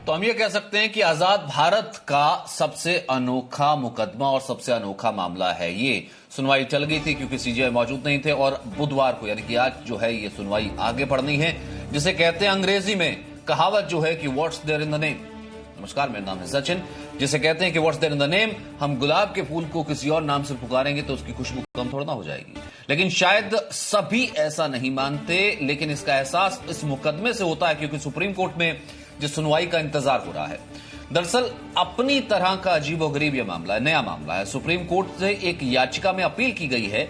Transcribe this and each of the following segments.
तो हम ये कह सकते हैं कि आजाद भारत का सबसे अनोखा मुकदमा और सबसे अनोखा मामला है ये। सुनवाई चल गई थी क्योंकि सीजीआई मौजूद नहीं थे और बुधवार को यानी कि आज जो है ये सुनवाई आगे बढ़नी है, जिसे कहते हैं अंग्रेजी में कहावत जो है कि what's there in the name. नमस्कार, मेरा नाम है सचिन। जिसे कहते हैं कि what's there in the name, हम गुलाब के फूल को किसी और नाम से पुकारेंगे तो उसकी खुशबू कम थोड़ा ना हो जाएगी। लेकिन शायद सभी ऐसा नहीं मानते, लेकिन इसका एहसास इस मुकदमे से होता है क्योंकि सुप्रीम कोर्ट में जिस सुनवाई का इंतजार हो रहा है, दरअसल अपनी तरह का अजीबोगरीब यह मामला है, नया मामला है। सुप्रीम कोर्ट से एक याचिका में अपील की गई है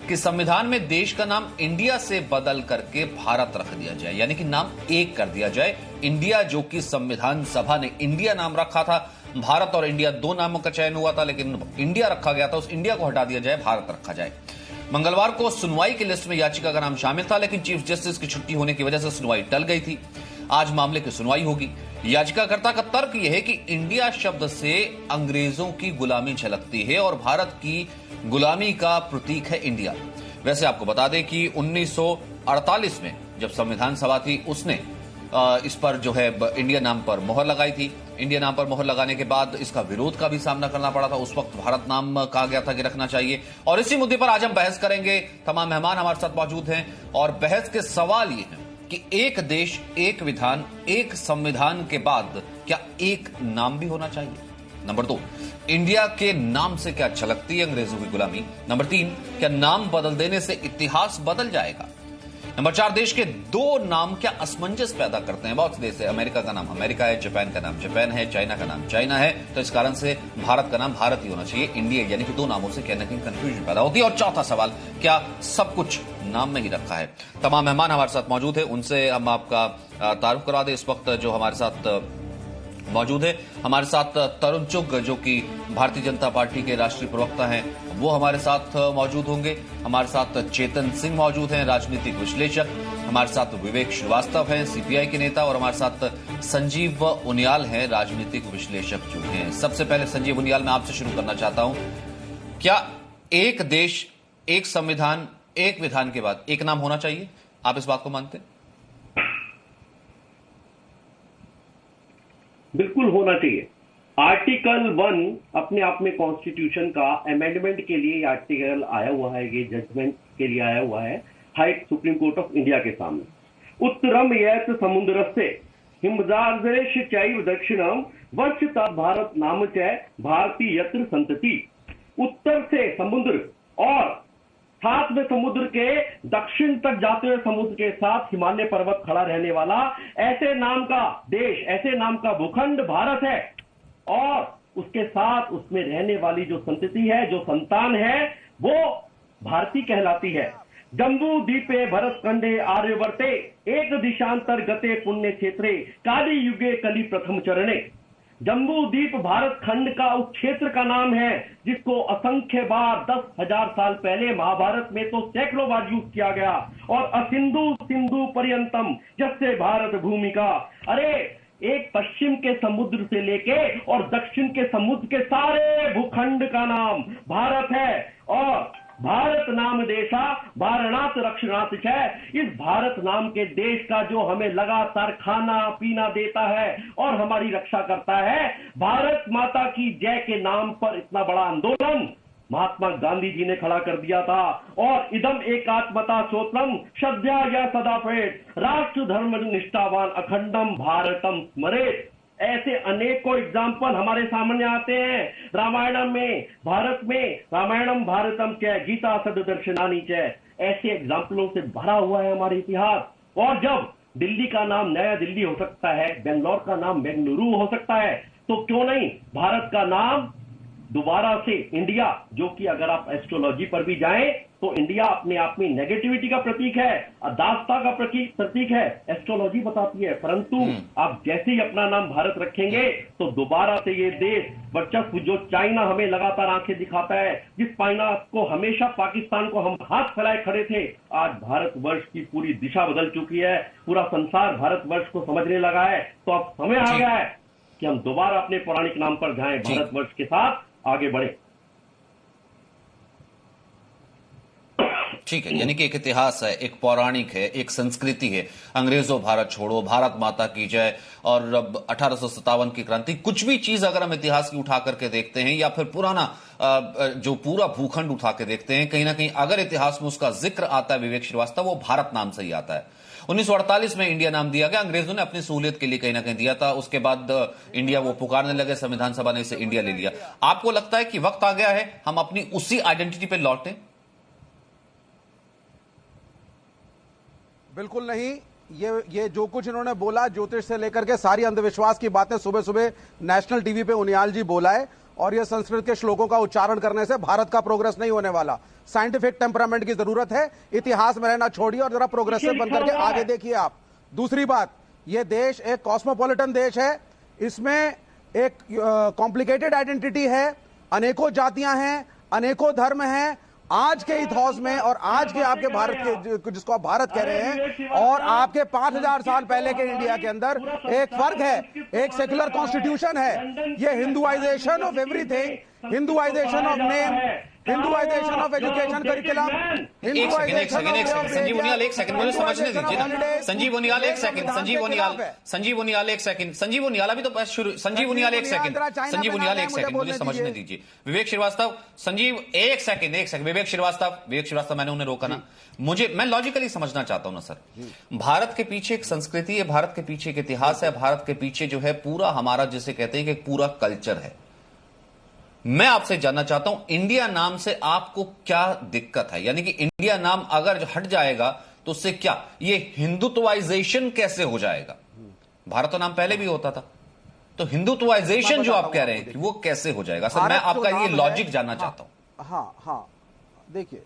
कि संविधान में देश का नाम इंडिया से बदल करके भारत रख दिया जाए, यानी कि नाम एक कर दिया जाए। इंडिया जो कि संविधान सभा ने इंडिया नाम रखा था, भारत और इंडिया दो नामों का चयन हुआ था, लेकिन इंडिया रखा गया था, उस इंडिया को हटा दिया जाए, भारत रखा जाए। मंगलवार को सुनवाई की लिस्ट में याचिका का नाम शामिल था, लेकिन चीफ जस्टिस की छुट्टी होने की वजह से सुनवाई टल गई थी। आज मामले की सुनवाई होगी। याचिकाकर्ता का तर्क यह है कि इंडिया शब्द से अंग्रेजों की गुलामी झलकती है और भारत की गुलामी का प्रतीक है इंडिया। वैसे आपको बता दें कि 1948 में जब संविधान सभा थी, उसने इस पर जो है इंडिया नाम पर मोहर लगाई थी। इंडिया नाम पर मोहर लगाने के बाद इसका विरोध का भी सामना करना पड़ा था। उस वक्त भारत नाम कहा गया था कि रखना चाहिए, और इसी मुद्दे पर आज हम बहस करेंगे। तमाम मेहमान हमारे साथ मौजूद हैं और बहस के सवाल ये हैं कि एक देश एक विधान एक संविधान के बाद क्या एक नाम भी होना चाहिए? नंबर 2, इंडिया के नाम से क्या झलकती है अंग्रेजों की गुलामी? नंबर 3, क्या नाम बदल देने से इतिहास बदल जाएगा? नंबर 4, देश के दो नाम क्या असमंजस पैदा करते हैं? बहुत से देश है, अमेरिका का नाम अमेरिका है, जापान का नाम जापान है, चाइना का नाम चाइना है, तो इस कारण से भारत का नाम भारत ही होना चाहिए, इंडिया यानी कि दो नामों से कहीं ना कहीं कंफ्यूजन पैदा होती है। और चौथा सवाल, क्या सब कुछ नाम में ही रखा है? तमाम मेहमान हमारे साथ मौजूद है, उनसे हम आपका तारुफ करा दें। इस वक्त जो हमारे साथ मौजूद है, हमारे साथ तरुण चुग जो कि भारतीय जनता पार्टी के राष्ट्रीय प्रवक्ता हैं, वो हमारे साथ मौजूद होंगे। हमारे साथ चेतन सिंह मौजूद हैं, राजनीतिक विश्लेषक। हमारे साथ विवेक श्रीवास्तव हैं, सीपीआई के नेता, और हमारे साथ संजीव उनियाल हैं, राजनीतिक विश्लेषक जो हैं। सबसे पहले संजीव उनियाल, मैं आपसे शुरू करना चाहता हूं, क्या एक देश एक संविधान एक विधान के बाद एक नाम होना चाहिए? आप इस बात को मानते हैं? बिल्कुल होना चाहिए। आर्टिकल 1 अपने आप में कॉन्स्टिट्यूशन का अमेंडमेंट के लिए आर्टिकल आया हुआ है, ये जजमेंट के लिए आया हुआ है high supreme court of India के सामने। उत्तरम यत् समुद्रस्य हिमजार्देश चैव दक्षिणम वर्षता भारत नाम च भारतीय यत्र संतति। उत्तर से समुद्र और साथ में समुद्र के दक्षिण तक जाते हुए समुद्र के साथ हिमालय पर्वत खड़ा रहने वाला ऐसे नाम का देश, ऐसे नाम का भूखंड भारत है, और उसके साथ उसमें रहने वाली जो संतति है, जो संतान है, वो भारतीय कहलाती है। जम्बू द्वीपे भरत खंडे आर्यवर्ते एक दिशांतर गते पुण्य क्षेत्रे काली युगे कली प्रथम चरणे। जम्बू द्वीप भारत खंड का उस क्षेत्र का नाम है जिसको असंख्य बार 10,000 साल पहले महाभारत में तो सैकड़ों बार यूज किया गया, और असिंधु सिंधु पर्यंतम जैसे भारत भूमिका। अरे एक पश्चिम के समुद्र से लेके और दक्षिण के समुद्र के सारे भूखंड का नाम भारत है, और भारत नाम देशा वारणात रक्षणात है। इस भारत नाम के देश का जो हमें लगातार खाना पीना देता है और हमारी रक्षा करता है, भारत माता की जय के नाम पर इतना बड़ा आंदोलन महात्मा गांधी जी ने खड़ा कर दिया था। और इदम एकात्मता सोत्रम श्रद्धा या सदापेट राष्ट्र धर्म निष्ठावान अखंडम भारतम स्मरेत। ऐसे अनेकों एग्जाम्पल हमारे सामने आते हैं रामायणम में, भारत में रामायणम भारतम च गीता सददर्शनानी च। ऐसे एग्जाम्पलों से भरा हुआ है हमारा इतिहास। और जब दिल्ली का नाम नया दिल्ली हो सकता है, बेंगलोर का नाम बेंगलुरु हो सकता है, तो क्यों नहीं भारत का नाम दोबारा से इंडिया, जो कि अगर आप एस्ट्रोलॉजी पर भी जाएं तो इंडिया अपने आप में नेगेटिविटी का प्रतीक है, अदासता का प्रतीक है, एस्ट्रोलॉजी बताती है। परंतु आप जैसे ही अपना नाम भारत रखेंगे तो दोबारा से ये देश वर्चस्व, जो चाइना हमें लगातार आंखें दिखाता है, जिस चाइना को हमेशा पाकिस्तान को हम हाथ फैलाए खड़े थे, आज भारतवर्ष की पूरी दिशा बदल चुकी है। पूरा संसार भारतवर्ष को समझने लगा है। तो अब समय आ गया है कि हम दोबारा अपने पौराणिक नाम पर जाएं, भारतवर्ष के साथ आगे बढ़े। ठीक है, यानी कि एक इतिहास है, एक पौराणिक है, एक संस्कृति है। अंग्रेजों भारत छोड़ो, भारत माता की जय और 1857 की क्रांति, कुछ भी चीज अगर हम इतिहास की उठा करके देखते हैं या फिर पुराना जो पूरा भूखंड उठा के देखते हैं, कहीं ना कहीं अगर इतिहास में उसका जिक्र आता है विवेक श्रीवास्तव, वो भारत नाम से ही आता है। 1948 में इंडिया नाम दिया गया, अंग्रेजों ने अपनी सहूलियत के लिए कहीं ना कहीं दिया था। उसके बाद इंडिया वो पुकारने लगे, संविधान सभा ने इसे इंडिया ले लिया। आपको लगता है कि वक्त आ गया है हम अपनी उसी आइडेंटिटी पे लौटें? बिल्कुल नहीं। ये जो कुछ इन्होंने बोला, ज्योतिष से लेकर के सारी अंधविश्वास की बातें सुबह सुबह नेशनल टीवी पे उनियाल जी बोला है, और ये संस्कृत के श्लोकों का उच्चारण करने से भारत का प्रोग्रेस नहीं होने वाला। साइंटिफिक टेम्परामेंट की जरूरत है, इतिहास में रहना छोड़िए और जरा प्रोग्रेसिव बनकर के आगे देखिए आप। दूसरी बात, ये देश एक कॉस्मोपॉलिटन देश है, इसमें एक कॉम्प्लिकेटेड आइडेंटिटी है, अनेकों जातियां हैं, अनेकों धर्म हैं। आज के इतिहास में और आज के आपके भारत के, जिसको आप भारत कह रहे हैं, और आपके 5000 साल पहले के इंडिया के अंदर एक फर्क है। एक सेक्युलर कॉन्स्टिट्यूशन है, ये Hinduisation of everything, Hinduisation of name, Hinduisation of education curriculum, Sanjeev Uniyal एक सेकंड मुझे समझने दीजिए ना। संजीव उनियाल एक सेकंड, संजीव उनियाल एक सेकंड, संजीव उनियाल अभी तो शुरू, संजीव उनियाल एक सेकंड, संजीव उनियाल एक सेकंड मुझे समझने दीजिए। विवेक श्रीवास्तव, संजीव एक सेकंड, विवेक श्रीवास्तव मैंने उन्हें रोका ना, मैं लॉजिकली समझना चाहता हूं ना सर। भारत के पीछे एक संस्कृति है, भारत के पीछे एक इतिहास है, भारत के पीछे जो है पूरा हमारा जिसे कहते हैं कि पूरा कल्चर है। मैं आपसे जानना चाहता हूं, इंडिया नाम से आपको क्या दिक्कत है? यानी कि इंडिया नाम अगर हट जाएगा तो उससे क्या, ये हिंदुत्वाइजेशन कैसे हो जाएगा? भारत नाम पहले भी होता था, तो हिंदुत्वाइजेशन जो आप कह रहे हैं कि वो कैसे हो जाएगा? सर मैं आपका ये लॉजिक जानना चाहता हूं। हाँ, देखिए,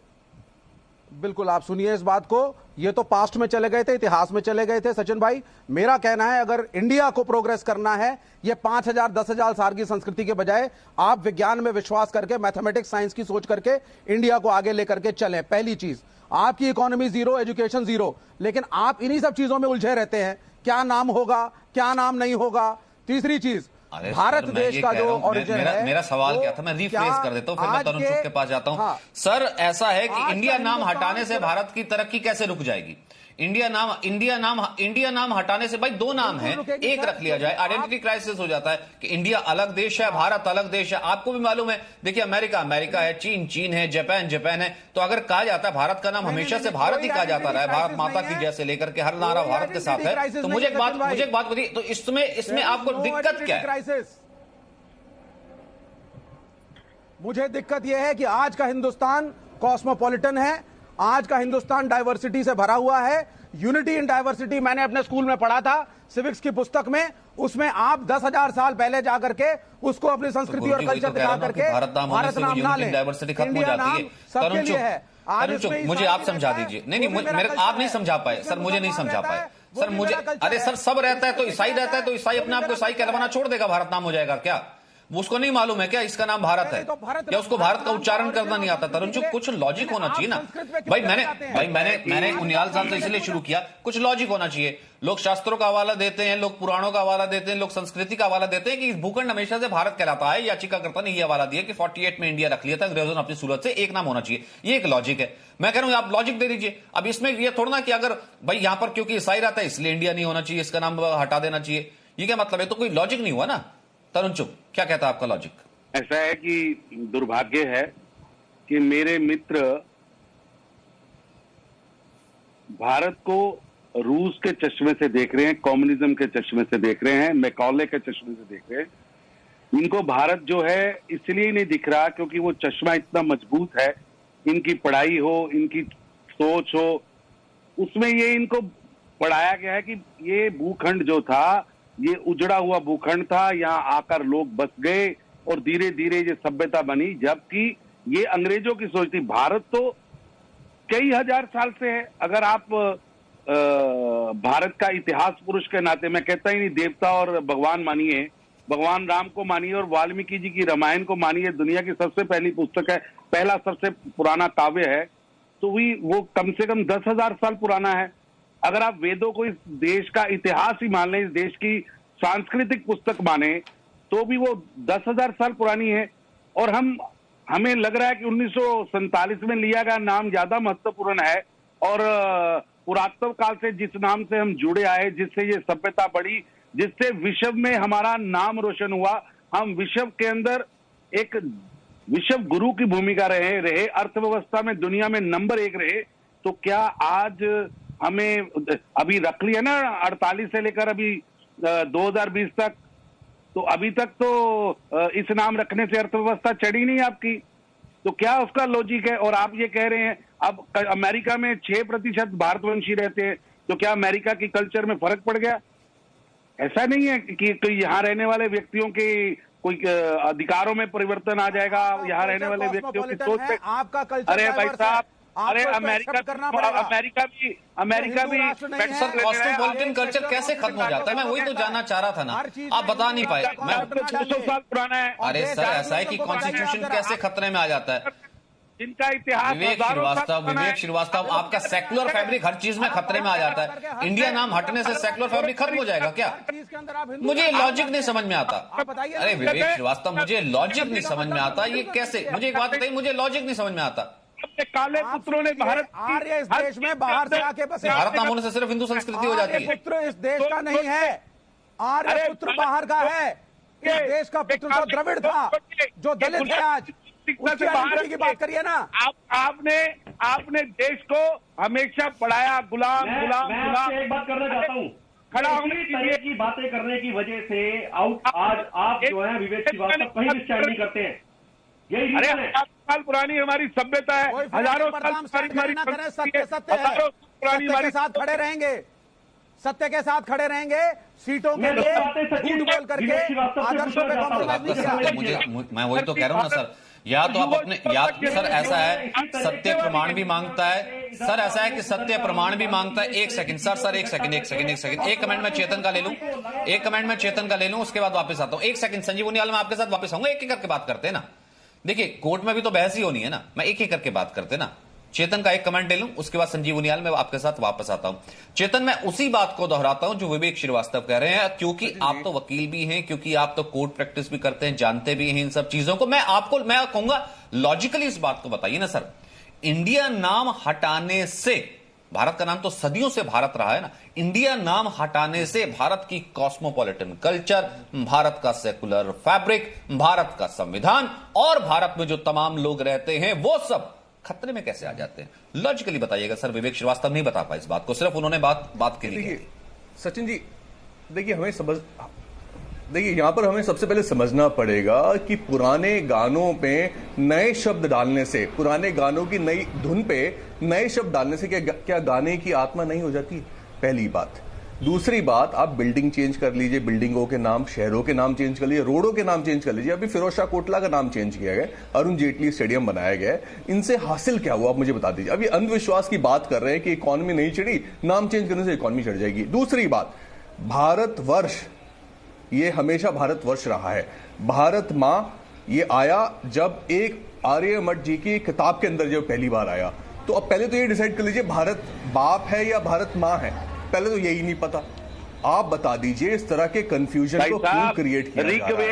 बिल्कुल आप सुनिए इस बात को। ये तो पास्ट में चले गए थे, इतिहास में चले गए थे सचिन भाई। मेरा कहना है, अगर इंडिया को प्रोग्रेस करना है, ये 5000 10,000 साल की संस्कृति के बजाय आप विज्ञान में विश्वास करके, मैथमेटिक्स साइंस की सोच करके इंडिया को आगे लेकर के चलें। पहली चीज, आपकी इकोनॉमी जीरो, एजुकेशन जीरो, लेकिन आप इन्हीं सब चीजों में उलझे रहते हैं, क्या नाम होगा, क्या नाम नहीं होगा। तीसरी चीज, भारत देश का जो ओरिजिन है, मेरा सवाल क्या था, मैं रिफ्रेज कर देता हूं, फिर मैं तरुण चुग के पास जाता हूं। हाँ, सर ऐसा है कि इंडिया नाम हटाने से भारत की तरक्की कैसे रुक जाएगी? इंडिया नाम हटाने से, भाई दो नाम है, एक रख लिया जाए, आइडेंटिटी क्राइसिस हो जाता है कि इंडिया अलग देश है, भारत अलग देश है। आपको भी मालूम है, देखिए अमेरिका है, चीन है, जापान है, तो अगर कहा जाता है भारत का नाम हमेशा से भारत ही कहा जाता रहा है, भारत माता की जैसे लेकर के हर नारा भारत के साथ है, तो मुझे एक बात बताइए, तो इसमें आपको दिक्कत क्या है? मुझे दिक्कत यह है कि आज का हिंदुस्तान कॉस्मोपॉलिटन है, आज का हिंदुस्तान डाइवर्सिटी से भरा हुआ है। यूनिटी इन डाइवर्सिटी मैंने अपने स्कूल में पढ़ा था, सिविक्स की पुस्तक में। उसमें आप 10,000 साल पहले जाकर के उसको अपनी संस्कृति और कल्चर दिखा करके भारत नाम ना लें। इंडिया नाम सबके लिए है। आज मुझे आप समझा दीजिए। नहीं, आप नहीं समझा पाए सर, मुझे नहीं समझा पाए सर, मुझे, अरे सर सब रहता है तो ईसाई रहता है, तो ईसाई अपने आप को ईसाई कहलाना छोड़ देगा, भारत नाम हो जाएगा क्या? वो उसको नहीं मालूम है क्या इसका नाम भारत है? या उसको भारत का उच्चारण करना नहीं आता? तरुण चुग, कुछ लॉजिक होना चाहिए ना भाई। मैंने उनियाल साहब से इसलिए शुरू किया, कुछ लॉजिक होना चाहिए। लोग शास्त्रों का हवाला देते हैं, लोग पुराणों का हवाला देते हैं, लोग संस्कृति का हवाला देते हैं कि इस भूखंड हमेशा से भारत कहलाता है। याचिकाकर्ता ने यह हवाला दिया कि 48 में इंडिया रख लिया था अंग्रेजों ने अपनी सूरत से, एक नाम होना चाहिए। ये एक लॉजिक है। मैं कह रहा हूं आप लॉजिक दे दीजिए। अब इसमें यह थोड़ा ना कि अगर भाई यहां पर क्योंकि ईसाई रहता है इसलिए इंडिया नहीं होना चाहिए, इसका नाम हटा देना चाहिए, ये क्या मतलब है? तो कोई लॉजिक नहीं हुआ ना। तरुण चुग, क्या कहता है आपका लॉजिक? ऐसा है कि दुर्भाग्य है कि मेरे मित्र भारत को रूस के चश्मे से देख रहे हैं, कम्युनिज्म के चश्मे से देख रहे हैं, मैकॉले के चश्मे से देख रहे हैं। इनको भारत जो है इसलिए नहीं दिख रहा क्योंकि वो चश्मा इतना मजबूत है, इनकी पढ़ाई हो, इनकी सोच हो, उसमें ये इनको पढ़ाया गया है कि ये भूखंड जो था ये उजड़ा हुआ भूखंड था, यहाँ आकर लोग बस गए और धीरे धीरे ये सभ्यता बनी, जबकि ये अंग्रेजों की सोच थी। भारत तो कई हजार साल से है। अगर आप भारत का इतिहास पुरुष के नाते, मैं कहता ही नहीं देवता और भगवान मानिए, भगवान राम को मानिए और वाल्मीकि जी की रामायण को मानिए, दुनिया की सबसे पहली पुस्तक है, पहला सबसे पुराना काव्य है, तो वो कम से कम 10,000 साल पुराना है। अगर आप वेदों को इस देश का इतिहास ही मान लें, इस देश की सांस्कृतिक पुस्तक माने, तो भी वो 10,000 साल पुरानी है। और हम हमें लग रहा है कि 1947 में लिया गया नाम ज्यादा महत्वपूर्ण है और पुरातत्व काल से जिस नाम से हम जुड़े आए, जिससे ये सभ्यता बढ़ी, जिससे विश्व में हमारा नाम रोशन हुआ, हम विश्व के अंदर एक विश्व गुरु की भूमिका रहे, अर्थव्यवस्था में दुनिया में नंबर 1 रहे, तो क्या आज हमें अभी रख लिया ना 48 से लेकर अभी 2020 तक, तो अभी तक तो इस नाम रखने से अर्थव्यवस्था चढ़ी नहीं आपकी, तो क्या उसका लॉजिक है? और आप ये कह रहे हैं अब अमेरिका में 6% भारतवंशी रहते हैं, तो क्या अमेरिका की कल्चर में फर्क पड़ गया? ऐसा नहीं है कि यहाँ रहने वाले व्यक्तियों के कोई अधिकारों में परिवर्तन आ जाएगा, यहाँ रहने वाले व्यक्तियों की सोच में। आपका कल्चर, अरे भाई साहब, अरे अमेरिका भी कॉस्मोपॉलिटन कल्चर कैसे खत्म हो जाता है? मैं वही तो जानना चाह रहा था ना, आप बता नहीं पाए। मैं 200 साल पुराना है। अरे सर, ऐसा है कि कॉन्स्टिट्यूशन कैसे खतरे में आ जाता है? जिनका इतिहास विवेक श्रीवास्तव, आपका सेक्युलर फैब्रिक हर चीज में खतरे में आ जाता है। इंडिया नाम हटने से सेक्युलर फैब्रिक खत्म हो जाएगा क्या? मुझे लॉजिक नहीं समझ में आता। अरे विवेक श्रीवास्तव, मुझे लॉजिक नहीं समझ में आता, ये कैसे? मुझे एक बात बताइए, मुझे लॉजिक नहीं समझ में आता। काले पुत्रों ने भारत आर्य इस देश में बाहर से आके बसे, भारत नाम होने से सिर्फ हिंदू संस्कृति हो जाती है। पुत्र इस देश का नहीं है, आर्य पुत्र बाहर का है। इस देश का पुत्र तो द्रविड़ था, जो दलित है आज, उसकी आइडेंटिटी की बात करिए ना। आपने देश को हमेशा पढ़ाया गुलाम। एक बात करना चाहता हूँ, तरह की बातें करने की वजह से आज आप जो है विवेक श्रीवास्तव कहीं भी स्टैंड नहीं करते हैं। यही रीजन है। 50 साल पुरानी हमारी सभ्यता है, हजारों साल पुरानी, सत्य के साथ खड़े रहेंगे, सत्य के साथ खड़े रहेंगे, सीटों के लिए झूठ बोल करके आदर्शों पे कॉम्प्रोमाइज। मैं वही तो कह रहा हूँ ना सर, या तो आप अपने, या सर ऐसा है सत्य प्रमाण भी मांगता है, सर ऐसा है कि सत्य प्रमाण भी मांगता है। एक सेकंड सर, एक सेकंड, एक कमेंट में चेतन का ले लूं, उसके बाद वापस आता हूं। एक सेकंड संजीव उनियाल, मैं आपके साथ वापस आऊंगा। एक एक करके बात करते हैं ना, देखिए कोर्ट में भी तो बहस ही होनी है ना, मैं एक एक करके बात करते ना। चेतन का एक कमेंट ले लूं, उसके बाद संजीव उनियाल में आपके साथ वापस आता हूं। चेतन, मैं उसी बात को दोहराता हूं जो विवेक श्रीवास्तव कह रहे हैं, क्योंकि आप तो वकील भी हैं, क्योंकि आप तो कोर्ट प्रैक्टिस भी करते हैं, जानते भी हैं इन सब चीजों को। मैं कहूंगा लॉजिकली इस बात को बताइए ना सर, इंडिया नाम हटाने से, भारत का नाम तो सदियों से भारत रहा है ना, इंडिया नाम हटाने से भारत की कॉस्मोपॉलिटन कल्चर, भारत का सेकुलर फैब्रिक, भारत का संविधान और भारत में जो तमाम लोग रहते हैं वो सब खतरे में कैसे आ जाते हैं? लॉजिकली बताइएगा सर। विवेक श्रीवास्तव नहीं बता पाए इस बात को, सिर्फ उन्होंने बात के लिए। सचिन जी देखिए, यहां पर हमें सबसे पहले समझना पड़ेगा कि पुराने गानों पे नए शब्द डालने से, पुराने गानों की नई धुन पे नए शब्द डालने से क्या गाने की आत्मा नहीं हो जाती? पहली बात। दूसरी बात, आप बिल्डिंग चेंज कर लीजिए, बिल्डिंगों के नाम, शहरों के नाम चेंज कर लीजिए, रोडों के नाम चेंज कर लीजिए। अभी फिरोज शाह कोटला का नाम चेंज किया गया, अरुण जेटली स्टेडियम बनाया गया है। इनसे हासिल क्या हुआ आप मुझे बता दीजिए। अभी अंधविश्वास की बात कर रहे हैं कि इकॉनमी नहीं चढ़ी, नाम चेंज करने से इकॉनमी चढ़ जाएगी। दूसरी बात, भारतवर्ष, ये हमेशा भारतवर्ष रहा है। भारत मां ये आया जब एक आर्यभट्ट जी की किताब के अंदर जब पहली बार आया, तो अब पहले तो ये डिसाइड कर लीजिए भारत बाप है या भारत मां है, पहले तो यही नहीं पता। आप बता दीजिए इस तरह के कंफ्यूजन को क्यों क्रिएट किया जा रहा है?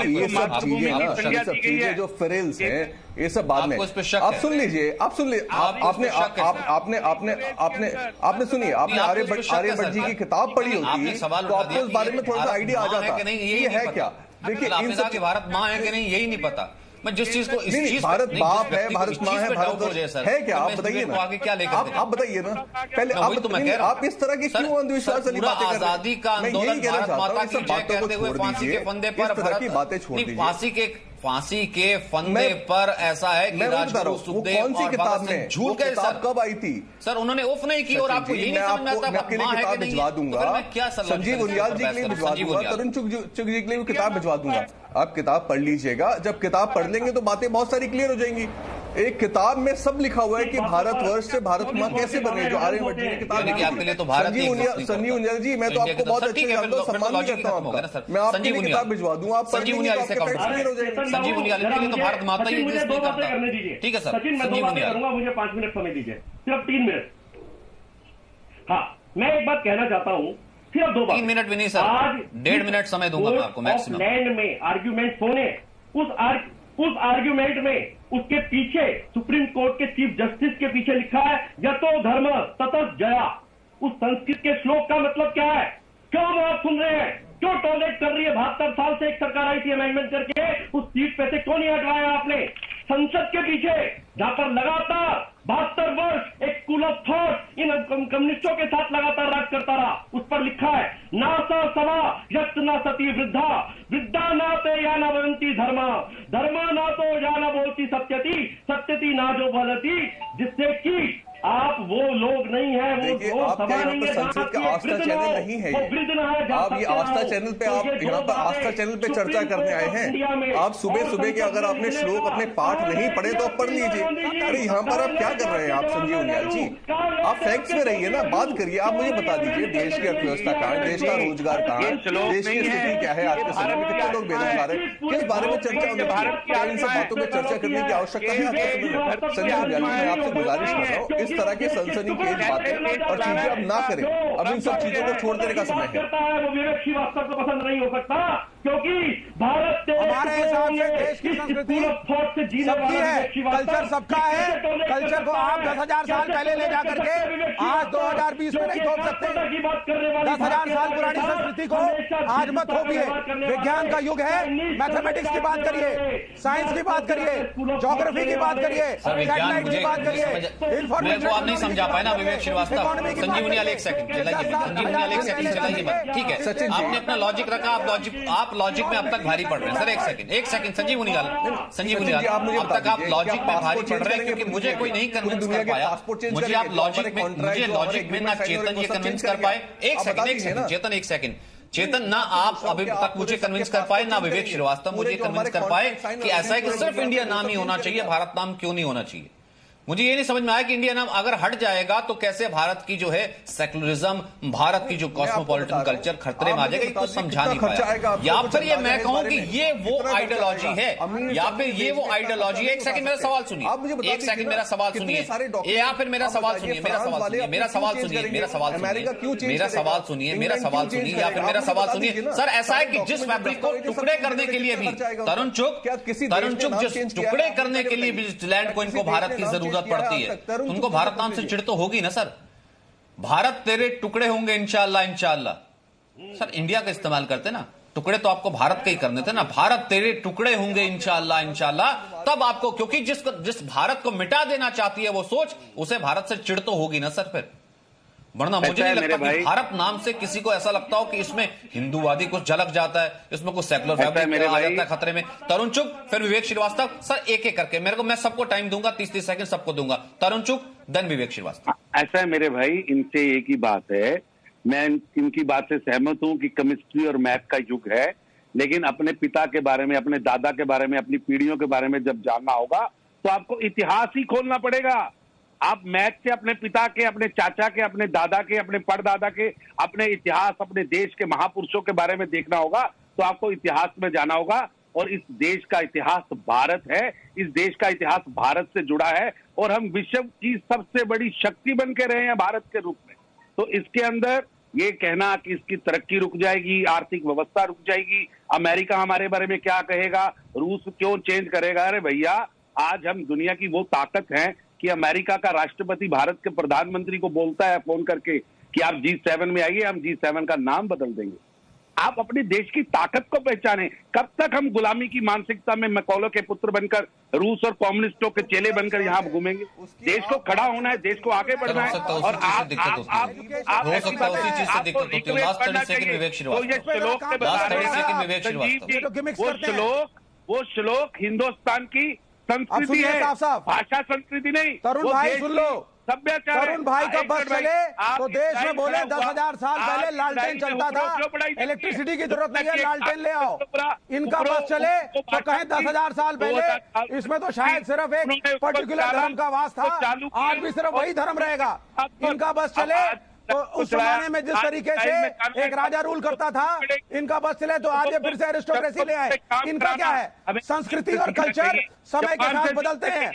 ये सब चीजें ना, ये सब चीजें जो फेरेल्स हैं, ये सब बाद में। आप सुन लीजिए, आपने सुनिए, आपने आर्यभट्ट जी की किताब पढ़ी होती तो आपको उस बारे में थोड़ा सा आइडिया आ जाता। ये है क्या? देखिए, इन सब भारत माँ है कि नहीं यही नहीं पता। मैं जिस चीज को, भारत बाप है, भारत माँ है, भारत है क्या? आप बताइए ना, आगे क्या लेकर आप बताइए ना पहले। आप इस तरह की क्यों अंधविश्वास वाली बातें कर रहे हैं? आजादी का आंदोलन, भारत माता की जय कहते हुए फांसी के फंदे पर, इस तरह की बातें छोड़ दीजिए। फांसी के फंदे पर ऐसा है कि राजगुरु सुखदेव कौन सी किताब में झूठ गए सर? कब आई थी सर? उन्होंने ऑफ नहीं की और आपको यही नहीं समझ में आता? मैं आपके लिए किताब भिजवा दूंगा, संजीव उनियाल जी के लिए भिजवा दूंगा, तरुण चुग जी के लिए किताब भिजवा दूंगा। आप किताब पढ़ लीजिएगा, जब किताब पढ़ लेंगे तो बातें बहुत सारी क्लियर हो जाएंगी। एक किताब में सब लिखा हुआ है कि भारतवर्ष से भारत मां कैसे बने, जो आर्यभट्ट जी ने किताब लिखी। आपके लिए तो भारत, संजीव उनियाल जी, मैं तो आपको बहुत अच्छे से जानता हूं, सम्मान भी करता हूं आपका। मैं आपके लिए किताब भिजवा दूंगा, आप संजीव उनियाल से क्लियर हो जाएगा। संजीव उनियाल के लिए तो भारत माता ही एग्जिस्ट नहीं करता। ठीक है सर, संजीव उनियाल करूंगा, मुझे 5 मिनट समय दीजिए, सिर्फ 3 मिनट। हाँ, मैं एक बात कहना चाहता हूं, सिर्फ 2 बात। 3 मिनट भी नहीं सर, आज 1.5 मिनट समय दूंगा मैं आपको मैक्सिमम। लैंड में आर्ग्यूमेंट होने, उस आर्ग्यूमेंट में उसके पीछे सुप्रीम कोर्ट के चीफ जस्टिस के पीछे लिखा है यतो धर्म ततः जया। उस संस्कृत के श्लोक का मतलब क्या है? क्यों आप सुन रहे हैं? क्यों टॉलरेट कर रही है? 72 साल से एक सरकार आई थी अमेंडमेंट करके, उस सीट पे से क्यों नहीं हटवाया आपने? संसद के पीछे जहां पर लगातार 72 वर्ष एक स्कूल ऑफ थॉट इन कम्युनिस्टों के साथ लगातार राज करता रहा, उस पर लिखा है नासा सवा यत् न सती वृद्धा, वृद्धा ना ते या न भवन्ति धर्मा, धर्मा ना तो या न बोलती सत्यति, सत्यति ना जो भलती। जिससे कि आप वो लोग नहीं है, वो आपके यहाँ पर संसद का आस्था चैनल नहीं है ये। आप ये आस्था चैनल पे, आप यहाँ पर आस्था चैनल पे चर्चा करने आए हैं। आप सुबह सुबह के अगर आपने श्लोक अपने पाठ नहीं पढ़े तो आप पढ़ लीजिए। अरे यहाँ पर आप क्या कर रहे हैं आप संजीव उनियाल जी? आप फैक्ट्स में रहिए ना, बात करिए। आप मुझे बता दीजिए देश की अर्थव्यवस्था कहाँ है, देश का रोजगार कहाँ है, देश की स्थिति क्या है, आज के समय में कितने लोग बेरोजगार है, किस बारे में चर्चा होनी चाहिए? क्या इन सब बातों पर चर्चा करने की आवश्यकता है आज के समय में? संजीव उनियाल जी, मैं आपसे गुजारिश कर रहा हूँ, इस तरह के सनसनीखेज बातें और चीजें अब ना करें। अब इन सब चीजों को छोड़ देने का समय है। वो विवेक श्रीवास्तव को पसंद नहीं हो सकता, क्योंकि भारत हमारे हिसाब से देश की संस्कृति सबकी है, कल्चर सबका है। कल्चर को आप 10,000 साल पहले ले जा करके आज 2020 में नहीं थोप सकते। 10,000 साल पुरानी संस्कृति को आज मत थोपिए। विज्ञान का युग है, मैथमेटिक्स की बात करिए, साइंस की बात करिए, ज्योग्राफी की बात करिए, सैटेलाइट की बात करिए, इन्फॉर्मेशन आप नहीं समझा पाए ना विवेक श्रीवास्तव। संजीव उनियाल एक सेकंड चलाइए, संजीव उनियाल एक सेकंड चलाइए मत, ठीक है? आपने अपना लॉजिक रखा, आप लॉजिक में अब तक भारी पड़ रहे हैं सर। एक सेकंड संजीव उनियाल, अब तक आप लॉजिक में भारी पड़ रहे हैं, क्योंकि मुझे कोई नहीं कन्विंस कर पाया। मुझे आप लॉजिक में ना चेतन ये कन्विंस कर पाए। एक सेकंड चेतन, ना आप अभी तक मुझे कन्विंस कर पाए, ना विवेक श्रीवास्तव मुझे कन्विंस कर पाए कि ऐसा है कि सिर्फ इंडिया नाम ही होना चाहिए, भारत नाम क्यों नहीं होना चाहिए। मुझे ये नहीं समझ में आया कि इंडिया नाम अगर हट जाएगा तो कैसे भारत की जो है सेकुलरिज्म, भारत की जो कॉस्मोपॉलिटन कल्चर खतरे में आ जाएगा, कुछ समझा नहीं पाया। या फिर ये मैं कहूं कि ये वो आइडियोलॉजी है, या फिर ये वो आइडियोलॉजी है। एक सेकंड मेरा सवाल सुनिए, एक सेकंड मेरा सवाल सुनिए, या फिर मेरा सवाल सुनिए, मेरा सवाल सुनिए, मेरा सवाल सुनिए, मेरा सवाल सुनिए, मेरा सवाल सुनिए, मेरा सवाल सुनिए, या फिर मेरा सवाल सुनिए। सर ऐसा है कि जिस फैब्रिक को टुकड़े करने के लिए भी तरुण चुग जिस टुकड़े करने के लिए भी लैंड को इनको भारत की जरूरत पड़ती है, उनको भारत नाम से चिढ़ तो होगी ना सर। भारत तेरे टुकड़े होंगे इंशाअल्लाह इंशाअल्लाह। सर इंडिया का इस्तेमाल करते ना, टुकड़े तो आपको भारत के ही करने थे ना। भारत तेरे टुकड़े होंगे इंशाअल्लाह इंशाअल्लाह, तब आपको, क्योंकि जिस भारत को मिटा देना चाहती है वो सोच, उसे भारत से चिढ़ तो होगी ना सर फिर। वरना मुझे नहीं लगता कि भारत नाम से किसी को ऐसा लगता हो कि इसमें हिंदूवादी कुछ झलक जाता है, इसमें कुछ सेकुलर फैब्रिक आ जाता है खतरे में। तरुण चुग, फिर विवेक श्रीवास्तव। सर एक एक करके मेरे को, मैं सबको टाइम दूंगा, 30-30 सेकंड सबको दूंगा। तरुण चुग, देन विवेक श्रीवास्तव। ऐसा है मेरे भाई, इनसे एक ही बात है, मैं इनकी बात से सहमत हूं कि केमिस्ट्री और मैथ का युग है, लेकिन अपने पिता के बारे में, अपने दादा के बारे में, अपनी पीढ़ियों के बारे में जब जानना होगा तो आपको इतिहास ही खोलना पड़ेगा। आप मैथ से अपने पिता के, अपने चाचा के, अपने दादा के, अपने परदादा के, अपने इतिहास, अपने देश के महापुरुषों के बारे में देखना होगा, तो आपको इतिहास में जाना होगा। और इस देश का इतिहास भारत है, इस देश का इतिहास भारत से जुड़ा है, और हम विश्व की सबसे बड़ी शक्ति बन के रहे हैं भारत के रूप में। तो इसके अंदर ये कहना कि इसकी तरक्की रुक जाएगी, आर्थिक व्यवस्था रुक जाएगी, अमेरिका हमारे बारे में क्या कहेगा, रूस क्यों चेंज करेगा, अरे भैया आज हम दुनिया की वो ताकत हैं कि अमेरिका का राष्ट्रपति भारत के प्रधानमंत्री को बोलता है फोन करके कि आप G7 में आइए, हम G7 का नाम बदल देंगे। आप अपने देश की ताकत को पहचानें। कब तक हम गुलामी की मानसिकता में मैकॉले के पुत्र बनकर, रूस और कम्युनिस्टों के चेले बनकर यहाँ घूमेंगे? देश को खड़ा होना है, देश को आगे बढ़ना है। और आप वो श्लोक हिंदुस्तान की संस्कृति है, भाषा संस्कृति नहीं। तरुण भाई सुन लो, सभ्यता। तरुण भाई का बस चले तो देश में बोले 10,000 साल पहले लालटेन चलता था, इलेक्ट्रिसिटी की जरूरत नहीं है, लालटेन ले आओ। इनका बस चले तो कहें 10,000 साल पहले, इसमें तो शायद सिर्फ एक पर्टिकुलर धर्म का वास था, आज भी सिर्फ वही धर्म रहेगा। इनका बस चले तो उस जमाने में जिस तरीके से एक राजा रूल करता था, इनका बस चले तो आज फिर से एरिस्टोक्रेसी ले आए। इनका क्या है, संस्कृति और कल्चर समय के साथ बदलते हैं,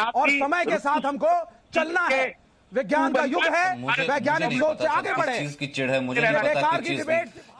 और समय के साथ हमको चलना है। विज्ञान का युग है, वैज्ञानिक सोच से आगे बढ़े। चीज की चिढ़ है, मुझे नहीं पता कि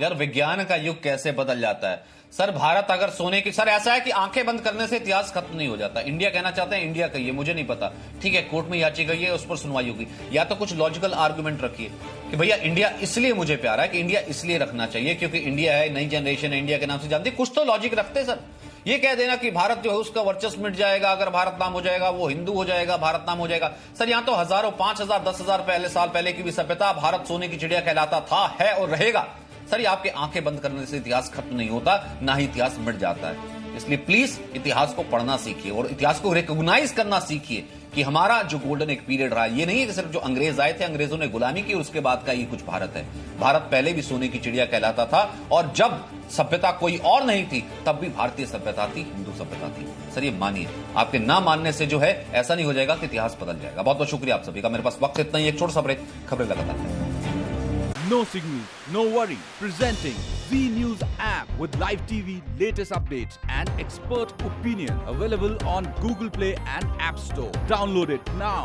यार विज्ञान का युग कैसे बदल जाता है सर। भारत अगर सोने की, सर ऐसा है कि आंखें बंद करने से इतिहास खत्म नहीं हो जाता। इंडिया कहना चाहते हैं, इंडिया कहिए, मुझे नहीं पता, ठीक है, कोर्ट में याचिका गई है, उस पर सुनवाई होगी। या तो कुछ लॉजिकल आर्गुमेंट रखिए कि भैया इंडिया इसलिए मुझे प्यारा है, कि इंडिया इसलिए रखना चाहिए क्योंकि इंडिया है, नई जनरेशन है, इंडिया के नाम से जानती है। कुछ तो लॉजिक रखते सर। ये कह देना कि भारत जो है उसका वर्चस्व मिट जाएगा, अगर भारत नाम हो जाएगा, वो हिंदू हो जाएगा, भारत नाम हो जाएगा। सर यहां तो हजारों, 5,000, 10,000 साल पहले की भी सभ्यता, भारत सोने की चिड़िया कहलाता था, है और रहेगा। सर ये आपके आंखें बंद करने से इतिहास खत्म नहीं होता, ना ही इतिहास मिट जाता है। इसलिए प्लीज इतिहास को पढ़ना सीखिए और इतिहास को रिकॉग्नाइज करना सीखिए कि हमारा जो गोल्डन एक पीरियड रहा, ये नहीं है कि सिर्फ जो अंग्रेज आए थे, अंग्रेजों ने गुलामी की और उसके बाद का ये कुछ भारत है। भारत पहले भी सोने की चिड़िया कहलाता था, और जब सभ्यता कोई और नहीं थी तब भी भारतीय सभ्यता थी, हिंदू सभ्यता थी। सर ये मानिए, आपके ना मानने से जो है ऐसा नहीं हो जाएगा कि इतिहास बदल जाएगा। बहुत बहुत शुक्रिया आप सभी का। मेरे पास वक्त इतना ही, एक छोटा सा ब्रेक, खबरें लगातार हैं। No signal, no worry. Presenting Z News app with live TV, latest updates and expert opinion. Available on Google Play and App Store. Download it now.